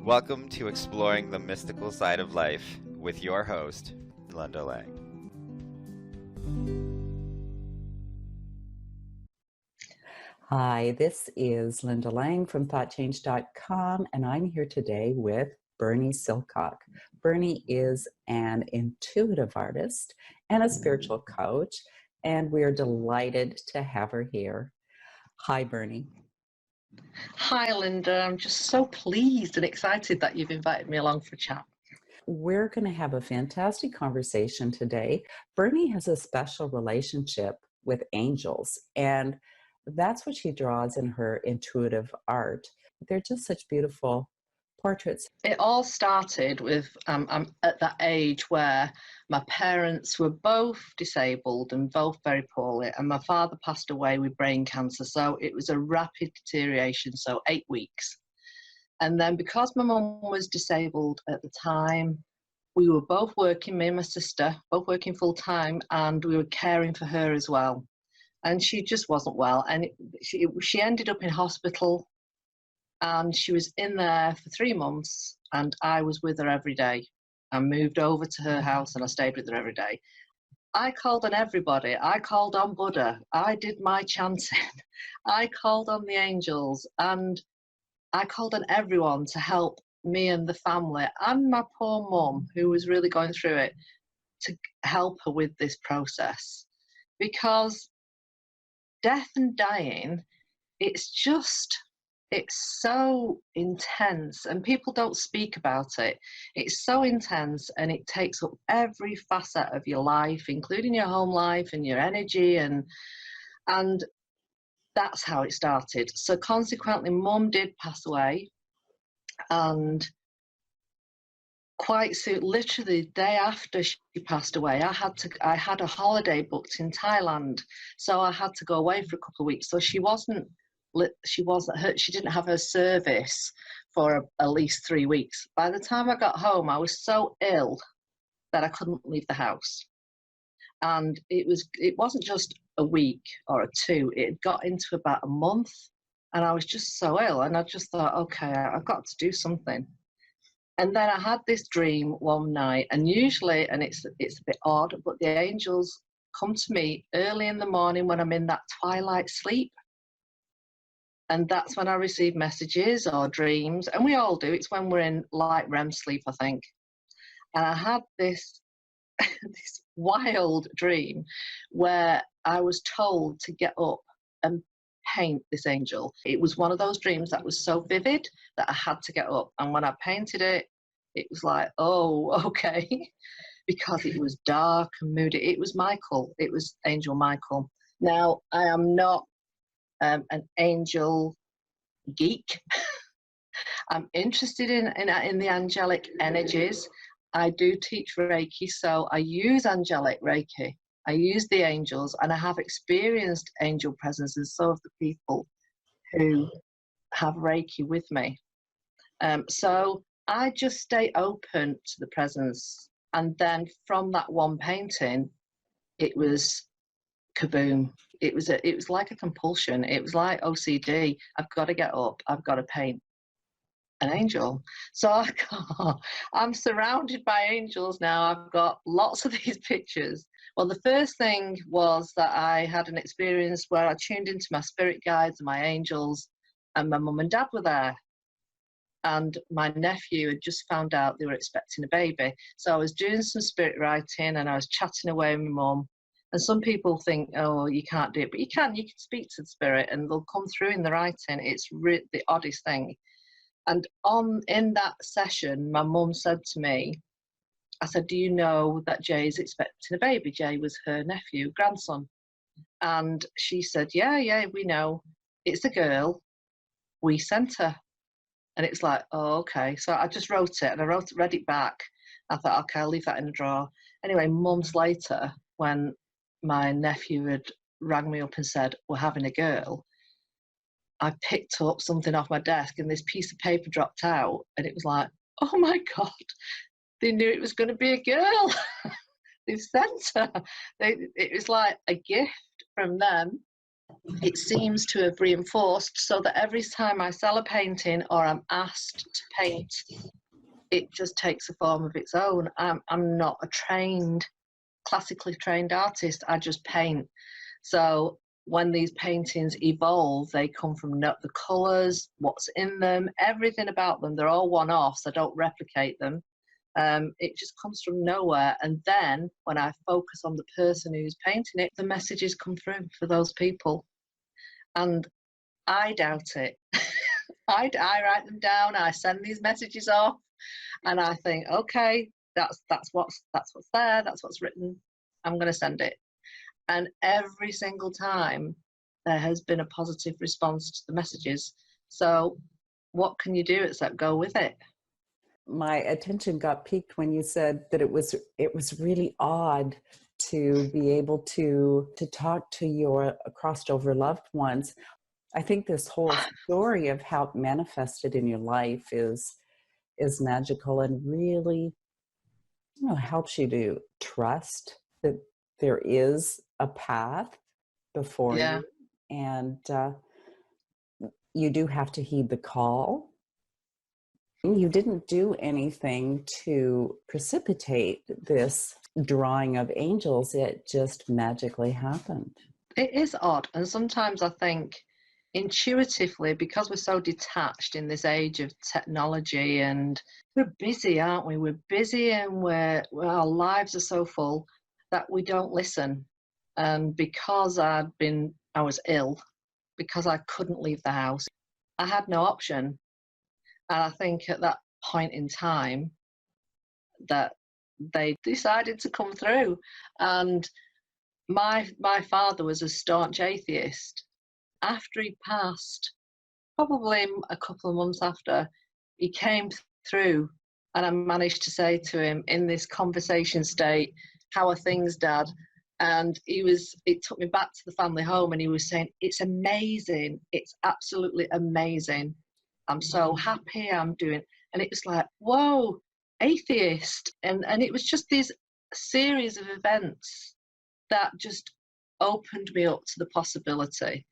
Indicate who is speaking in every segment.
Speaker 1: Welcome to Exploring the Mystical Side of Life with your host, Linda Lang.
Speaker 2: Hi, this is Linda Lang from ThoughtChange.com, and I'm here today with Bernie Silcock. Bernie is an intuitive artist and a spiritual coach, and we are delighted to have her here. Hi, Bernie.
Speaker 3: Hi, Linda. I'm just so pleased and excited that you've invited me along for a chat.
Speaker 2: We're going to have a fantastic conversation today. Bernie has a special relationship with angels, and that's what she draws in her intuitive art. They're just such beautiful portraits.
Speaker 3: It all started with, I'm at that age where my parents were both disabled and both very poorly, and my father passed away with brain cancer, so it was a rapid deterioration, so 8 weeks. And then because my mum was disabled at the time, we were both working, me and my sister, both working full time, and we were caring for her as well. And she just wasn't well, and she ended up in hospital, and she was in there for 3 months, and I was with her every day. I moved over to her house and I stayed with her every day. I called on everybody. I called on Buddha. I did my chanting. I called on the angels, and I called on everyone to help me and the family and my poor mum, who was really going through it, to help her with this process. Because death and dying, it's so intense, and people don't speak about it. It's so intense, and it takes up every facet of your life, including your home life and your energy, and that's how it started. So consequently, Mum did pass away, and quite soon, literally the day after she passed away, I had a holiday booked in Thailand, so I had to go away for a couple of weeks. So she didn't have her service for at least 3 weeks. By the time I got home, I was so ill that I couldn't leave the house. And it wasn't just a week or a two, it had got into about a month, and I was just so ill, and I just thought, okay, I've got to do something. And then I had this dream one night, and usually, and it's a bit odd, but the angels come to me early in the morning when I'm in that twilight sleep. And that's when I receive messages or dreams, and we all do. It's when we're in light REM sleep, I think. And I had this this wild dream where I was told to get up and paint this angel. It was one of those dreams that was so vivid that I had to get up. And when I painted it, it was like, oh, okay, because it was dark and moody. It was Michael. It was Angel Michael. Now, I am not an angel geek. I'm interested in the angelic energies. I do teach Reiki, so I use angelic Reiki. I use the angels, and I have experienced angel presences, so have the people who have Reiki with me. So I just stay open to the presence. And then from that one painting, it was kaboom. It was like a compulsion. It was like OCD. I've got to get up. I've got to paint an angel. So I'm surrounded by angels now. I've got lots of these pictures. Well, the first thing was that I had an experience where I tuned into my spirit guides and my angels, and my mum and dad were there. And my nephew had just found out they were expecting a baby. So I was doing some spirit writing, and I was chatting away with my mum. And some people think, oh, you can't do it, but you can speak to the spirit and they'll come through in the writing. It's the oddest thing. And in that session, my mum said to me, I said, do you know that Jay is expecting a baby? Jay was her nephew, grandson. And she said, yeah, we know. It's a girl. We sent her. And it's like, oh, okay. So I just wrote it, and I read it back. I thought, okay, I'll leave that in the drawer. Anyway, months later, when my nephew had rang me up and said, we're having a girl, I picked up something off my desk, and this piece of paper dropped out, and it was like, oh my God, they knew it was going to be a girl. They've sent her. It was like a gift from them it seems to have reinforced, so that every time I sell a painting or I'm asked to paint, it just takes a form of its own. I'm not a classically trained artist. I just paint. So when these paintings evolve, they come from the colours, what's in them, everything about them. They're all one-offs. I don't replicate them. It just comes from nowhere. And then when I focus on the person who's painting it, the messages come through for those people. And I doubt it. I write them down. I send these messages off, and I think, okay, that's what's there. That's what's written. I'm going to send it. And every single time, there has been a positive response to the messages. So, what can you do except go with it?
Speaker 2: My attention got piqued when you said that it was really odd to be able to talk to your crossed over loved ones. I think this whole story of how it manifested in your life is magical and really, helps you to trust that there is a path before
Speaker 3: Yeah.
Speaker 2: you, and you do have to heed the call. You didn't do anything to precipitate this drawing of angels. It just magically happened.
Speaker 3: It is odd. And sometimes I think intuitively, because we're so detached in this age of technology, and we're busy, aren't we? We're busy, and our lives are so full that we don't listen. And because I was ill, because I couldn't leave the house, I had no option. And I think at that point in time that they decided to come through. And my father was a staunch atheist. After he passed, probably a couple of months after, he came through, and I managed to say to him in this conversation state, "How are things, Dad?" And it took me back to the family home, and he was saying, "It's amazing. It's absolutely amazing. I'm so happy I'm doing." And it was like, whoa, atheist. And it was just this series of events that just opened me up to the possibility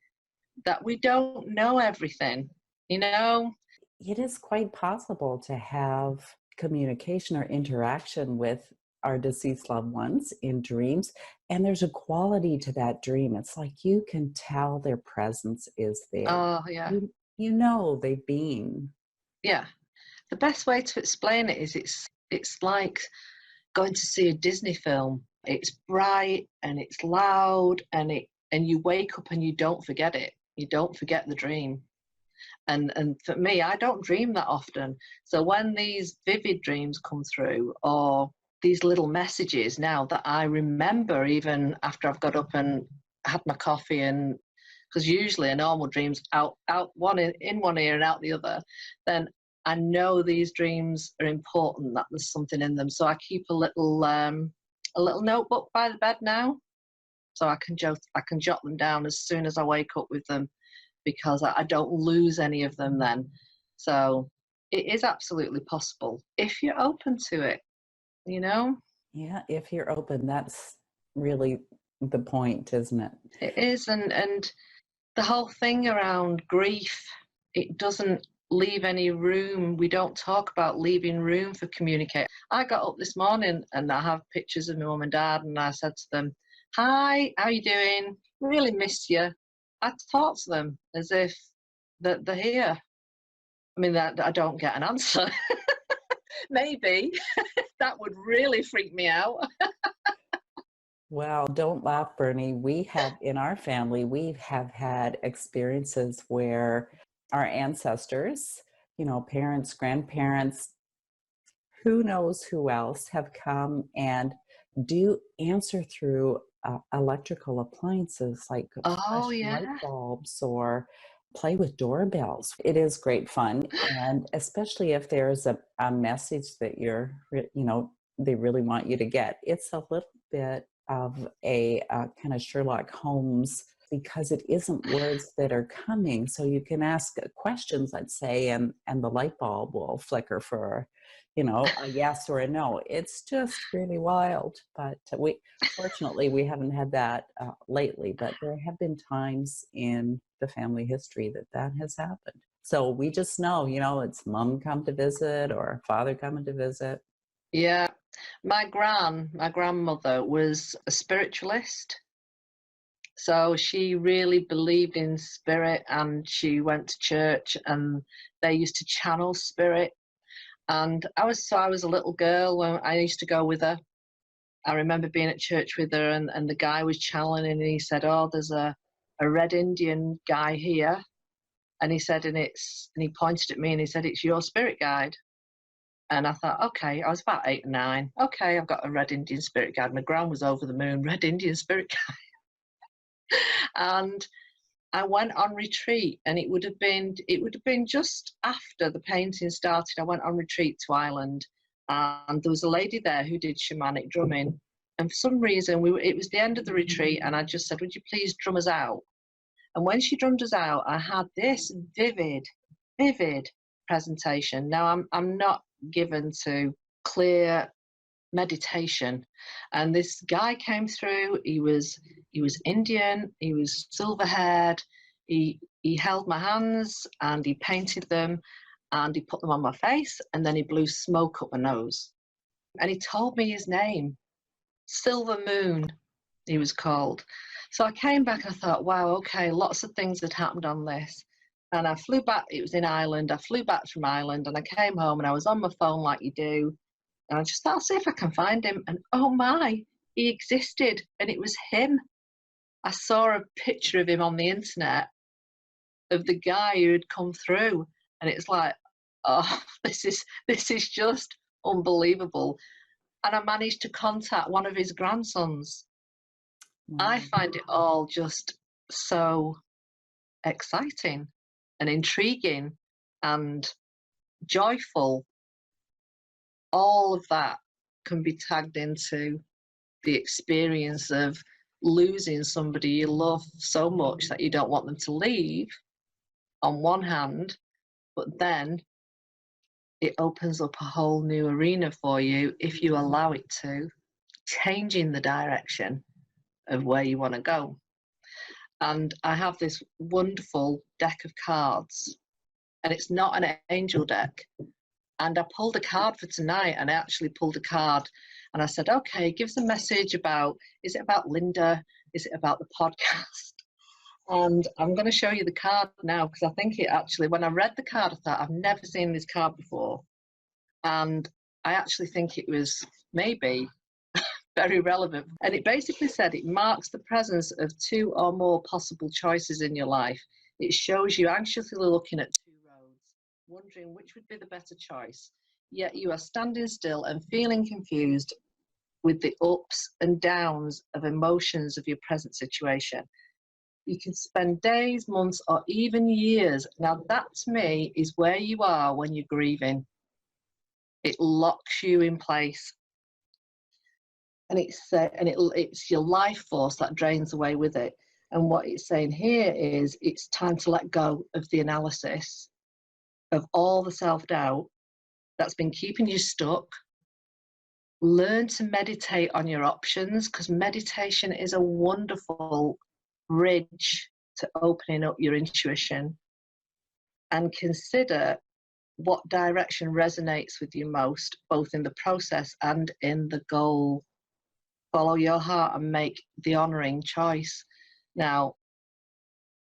Speaker 3: that we don't know everything, you know?
Speaker 2: It is quite possible to have communication or interaction with our deceased loved ones in dreams. And there's a quality to that dream. It's like you can tell their presence is there.
Speaker 3: Oh, yeah.
Speaker 2: You know they've been.
Speaker 3: Yeah. The best way to explain it is it's like going to see a Disney film. It's bright and it's loud, and you wake up and you don't forget it. You don't forget the dream. And for me, I don't dream that often. So when these vivid dreams come through, or these little messages now that I remember even after I've got up and had my coffee, and because usually a normal dream's out one in one ear and out the other, then I know these dreams are important, that there's something in them. So I keep a little notebook by the bed now, so I can jot them down as soon as I wake up with them, because I don't lose any of them then. So it is absolutely possible if you're open to it, you know?
Speaker 2: Yeah, if you're open, that's really the point, isn't it?
Speaker 3: It is. And the whole thing around grief, it doesn't leave any room. We don't talk about leaving room for communicate. I got up this morning and I have pictures of my mum and dad, and I said to them, "Hi, how you doing? Really miss you." I talk to them as if that they're here. I mean, that I don't get an answer. Maybe that would really freak me out.
Speaker 2: Well, don't laugh, Bernie. We have in our family, we have had experiences where our ancestors, parents, grandparents, who knows who else, have come and do answer through electrical appliances like
Speaker 3: Oh,
Speaker 2: flash light
Speaker 3: yeah.
Speaker 2: bulbs or play with doorbells. It is great fun. And especially if there's a message that they really want you to get. It's a little bit of a kind of Sherlock Holmes because it isn't words that are coming. So you can ask questions, let's say, and the light bulb will flicker for, a yes or a no. It's just really wild. But fortunately, we haven't had that lately, but there have been times in the family history that has happened. So we just know, it's mom come to visit or father coming to visit.
Speaker 3: Yeah. My grandmother was a spiritualist. So she really believed in spirit, and she went to church, and they used to channel spirit. And I was a little girl when I used to go with her. I remember being at church with her, and the guy was channeling, and he said, "Oh, there's a red Indian guy here," and he said, and he pointed at me, and he said, "It's your spirit guide." And I thought, okay, I was about 8 or 9. Okay, I've got a red Indian spirit guide. My gran was over the moon, red Indian spirit guide. And I went on retreat, and it would have been just after the painting started. I went on retreat to Ireland, and there was a lady there who did shamanic drumming. And for some reason, it was the end of the retreat, and I just said, "Would you please drum us out?" And when she drummed us out, I had this vivid presentation. Now, I'm not given to clear meditation, and this guy came through. He was Indian. He was silver haired. He held my hands, and he painted them, and he put them on my face, and then he blew smoke up my nose, and he told me his name, Silver Moon he was called. So I came back, I thought, wow, okay, lots of things had happened on this. And I flew back. It was in Ireland. I flew back from Ireland, and I came home, and I was on my phone like you do. And I just thought, I'll see if I can find him. And oh my, he existed, and it was him. I saw a picture of him on the internet, of the guy who had come through, and it's like, oh, this is just unbelievable. And I managed to contact one of his grandsons. I find it all just so exciting and intriguing and joyful. All of that can be tagged into the experience of losing somebody you love so much that you don't want them to leave, on one hand, but then it opens up a whole new arena for you if you allow it to, changing the direction of where you want to go. And I have this wonderful deck of cards, and it's not an angel deck. And I pulled a card for tonight, and I actually pulled a card, and I said, okay, give us a message about, is it about Linda? Is it about the podcast? And I'm going to show you the card now, because I think it actually, when I read the card, I thought, I've never seen this card before. And I actually think it was maybe very relevant. And it basically said it marks the presence of 2 or more possible choices in your life. It shows you anxiously looking at 2 roads, wondering which would be the better choice. Yet you are standing still and feeling confused with the ups and downs of emotions of your present situation. You can spend days, months, or even years. Now that to me is where you are when you're grieving. It locks you in place. And it's your life force that drains away with it. And what it's saying here is it's time to let go of the analysis of all the self-doubt that's been keeping you stuck. Learn to meditate on your options, because meditation is a wonderful bridge to opening up your intuition. And consider what direction resonates with you most, both in the process and in the goal. Follow your heart and make the honoring choice. Now,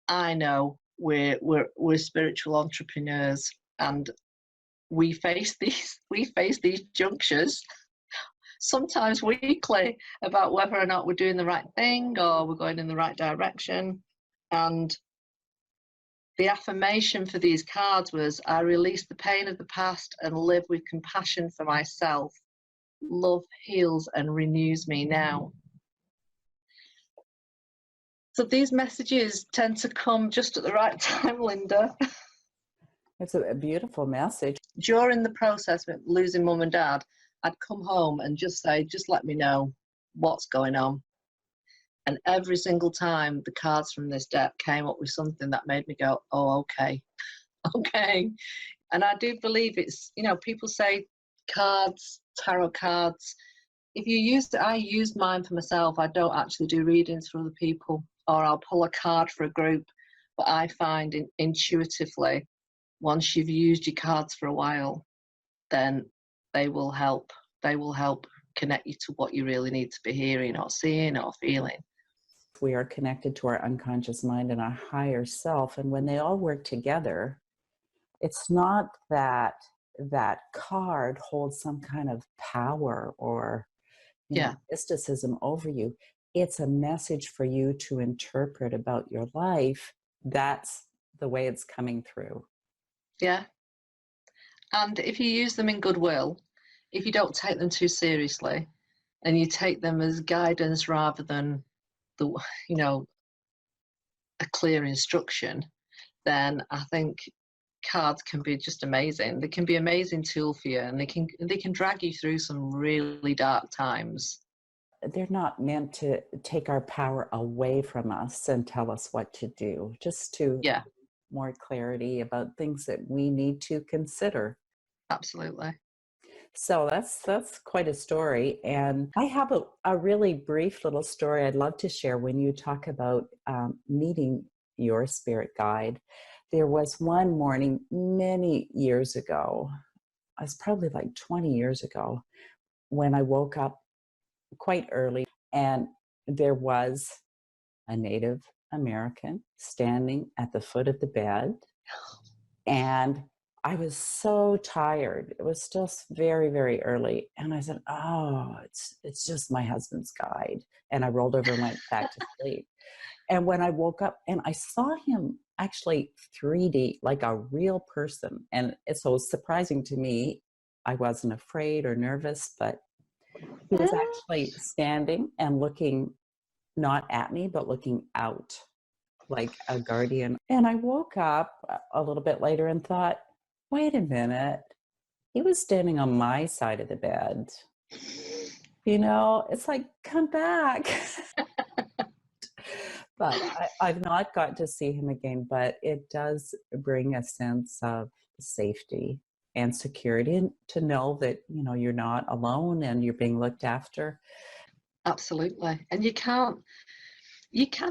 Speaker 3: I know we're spiritual entrepreneurs, and we face these junctures sometimes weekly about whether or not we're doing the right thing or we're going in the right direction. And the affirmation for these cards was, I release the pain of the past and live with compassion for myself. Love heals and renews me now. So these messages tend to come just at the right time, Linda.
Speaker 2: It's a beautiful message.
Speaker 3: During the process of losing mum and dad, I'd come home and just say, just let me know what's going on. And every single time the cards from this deck came up with something that made me go, oh, okay, okay. And I do believe it's, you know, people say cards, tarot cards. If you use it, I use mine for myself. I don't actually do readings for other people, or I'll pull a card for a group. But I find intuitively, once you've used your cards for a while, then they will help. They will help connect you to what you really need to be hearing or seeing or feeling.
Speaker 2: We are connected to our unconscious mind and our higher self. And when they all work together, it's not that that card holds some kind of power or, you know, mysticism over you. It's a message for you to interpret about your life. That's the way it's coming through.
Speaker 3: Yeah. And if you use them in goodwill, if you don't take them too seriously and you take them as guidance rather than the, you know, a clear instruction, then I think cards can be just amazing. They can be an amazing tool for you, and they can drag you through some really dark times.
Speaker 2: They're not meant to take our power away from us and tell us what to do, just to more clarity about things that we need to consider.
Speaker 3: Absolutely.
Speaker 2: So that's quite a story. And I have a really brief little story I'd love to share when you talk about meeting your spirit guide. There was one morning many years ago, it was probably like 20 years ago, when I woke up quite early, and there was a Native American standing at the foot of the bed. And I was so tired. It was still very, very early. And I said, oh, it's just my husband's guide. And I rolled over and went back to sleep. And when I woke up, and I saw him actually 3D, like a real person. And so it was surprising to me. I wasn't afraid or nervous, but he was actually standing and looking not at me, but looking out like a guardian. And I woke up a little bit later and thought, wait a minute, he was standing on my side of the bed. You know, it's like, come back. But I've not got to see him again, but it does bring a sense of safety and security, and to know that, you know, you're not alone and you're being looked after.
Speaker 3: Absolutely. And you can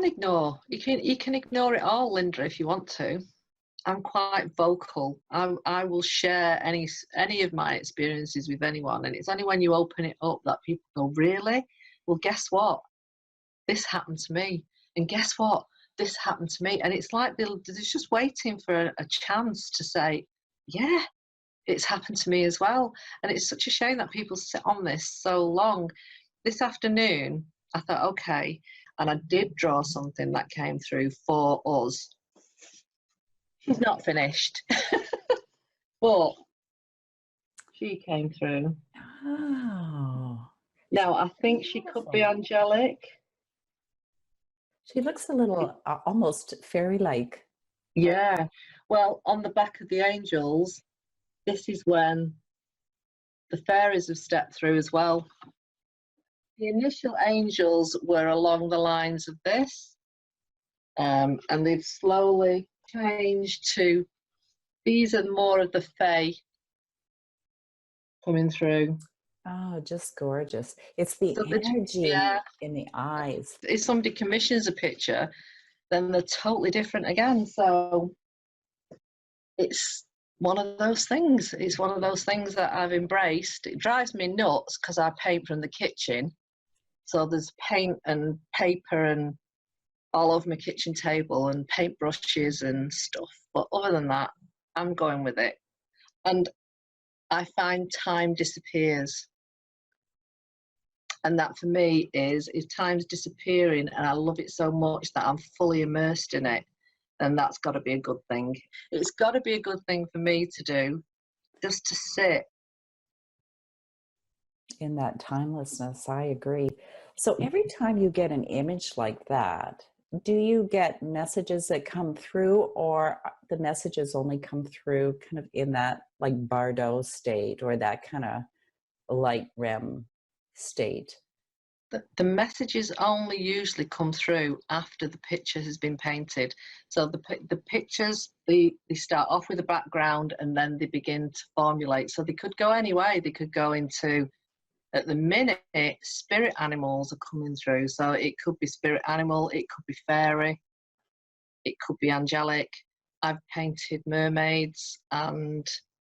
Speaker 3: ignore, you can ignore it all, Linda, if you want to. I'm quite vocal. I will share any of my experiences with anyone, and it's only when you open it up that people go, really? Well, guess what? This happened to me. And guess what? This happened to me. And it's like they're just waiting for a chance to say, yeah, it's happened to me as well. And it's such a shame that people sit on this so long. This afternoon, I thought, okay, and I did draw something that came through for us. She's not finished, but she came through.
Speaker 2: Oh.
Speaker 3: Now, I think she could be Angelic.
Speaker 2: She looks a little almost fairy-like.
Speaker 3: Yeah. Well, on the back of the angels, this is when the fairies have stepped through as well. The initial angels were along the lines of this, and they've slowly changed to, these are more of the fae coming through.
Speaker 2: Oh, just gorgeous. It's the
Speaker 3: So
Speaker 2: energy in the eyes.
Speaker 3: If somebody commissions a picture, then they're totally different again. So it's one of those things. It's one of those things that I've embraced. It drives me nuts because I paint from the kitchen. So there's paint and paper and all over my kitchen table and paint brushes and stuff. But other than that, I'm going with it. And I find time disappears. And that for me is, if time's disappearing and I love it so much that I'm fully immersed in it, then that's got to be a good thing. It's got to be a good thing for me to do, just to sit.
Speaker 2: In that timelessness, I agree. So every time you get an image like that, do you get messages that come through, or the messages only come through kind of in that like Bardo state or that kind of light REM state?
Speaker 3: The messages only usually come through after the picture has been painted. So the pictures, they start off with a background and then they begin to formulate. So they could go any way. They could go into, at the minute, spirit animals are coming through. So it could be spirit animal, it could be fairy, it could be angelic. I've painted mermaids and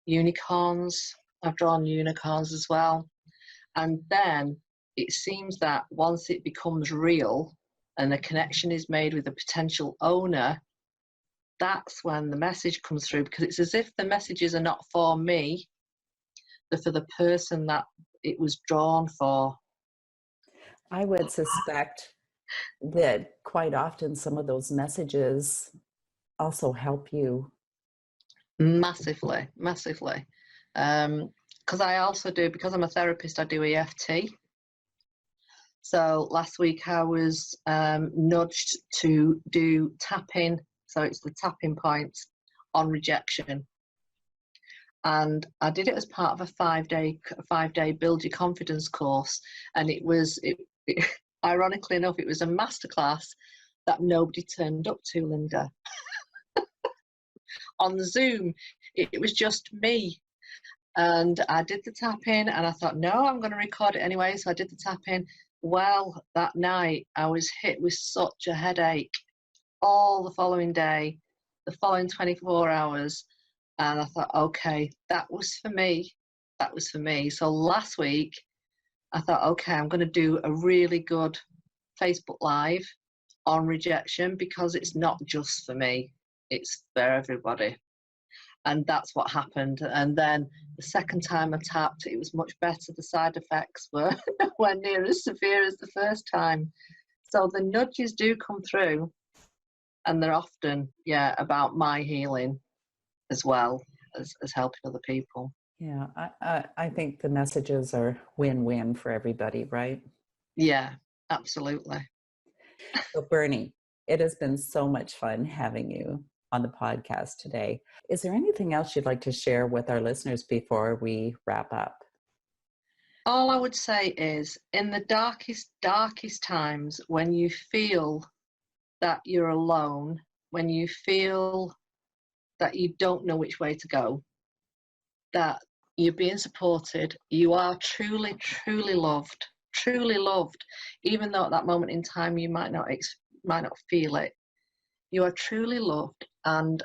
Speaker 3: unicorns. I've drawn unicorns as well. And then it seems that once it becomes real and a connection is made with a potential owner, that's when the message comes through, because it's as if the messages are not for me, they're for the person that it was drawn for.
Speaker 2: I would suspect that quite often some of those messages also help you.
Speaker 3: Massively, massively. Because I also do, because I'm a therapist, I do EFT. So last week I was nudged to do tapping. So it's the tapping points on rejection. And I did it as part of a five-day build your confidence course. And it ironically enough, it was a masterclass that nobody turned up to, Linda. On the Zoom, it was just me. And I did the tapping and I thought, no, I'm going to record it anyway. So I did the tapping. Well, that night I was hit with such a headache all the following day, the following 24 hours. And I thought, okay, that was for me. That was for me. So last week I thought, okay, I'm going to do a really good Facebook Live on rejection, because it's not just for me, it's for everybody. And that's what happened. And then the second time I tapped, it was much better. The side effects were nowhere near as severe as the first time. So the nudges do come through, and they're often, about my healing as well as helping other people.
Speaker 2: Yeah, I think the messages are win-win for everybody, right?
Speaker 3: Yeah, absolutely.
Speaker 2: So Bernie, it has been so much fun having you on the podcast today. Is there anything else you'd like to share with our listeners before we wrap up?
Speaker 3: All I would say is, in the darkest times, when you feel that you're alone, when you feel that you don't know which way to go, that you're being supported, you are truly, truly loved, even though at that moment in time you might not feel it. You are truly loved, and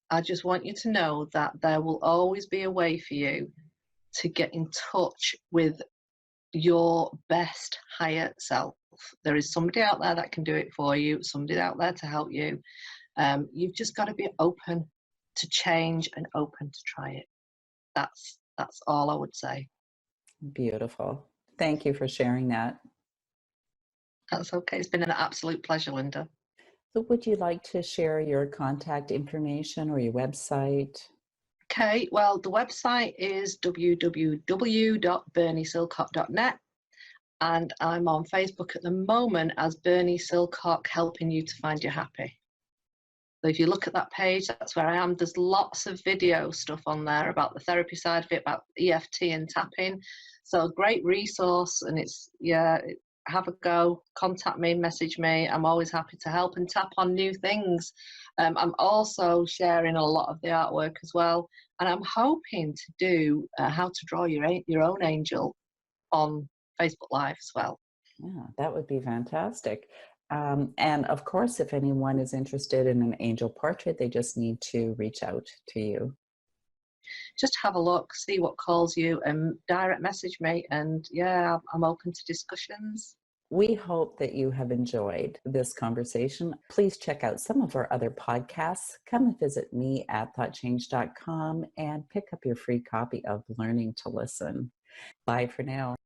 Speaker 3: I just want you to know that there will always be a way for you to get in touch with your best higher self. There is somebody out there that can do it for you, somebody out there to help you. You've just got to be open to change and open to try it. That's all I would say.
Speaker 2: Beautiful. Thank you for sharing that.
Speaker 3: That's okay. It's been an absolute pleasure, Linda.
Speaker 2: So would you like to share your contact information or your website?
Speaker 3: Okay, well, the website is www.berniesilcock.net, and I'm on Facebook at the moment as Bernie Silcock, helping you to find your happy. So if you look at that page, that's where I am. There's lots of video stuff on there about the therapy side of it, about EFT and tapping. So great resource, and it's, have a go, contact me, message me. I'm always happy to help and tap on new things. I'm also sharing a lot of the artwork as well, and I'm hoping to do how to draw your own angel on Facebook Live as well.
Speaker 2: Yeah, that would be fantastic. And of course, if anyone is interested in an angel portrait, they just need to reach out to you.
Speaker 3: Just have a look, see what calls you, and direct message me. And I'm open to discussions.
Speaker 2: We hope that you have enjoyed this conversation. Please check out some of our other podcasts. Come and visit me at thoughtchange.com and pick up your free copy of Learning to Listen. Bye for now.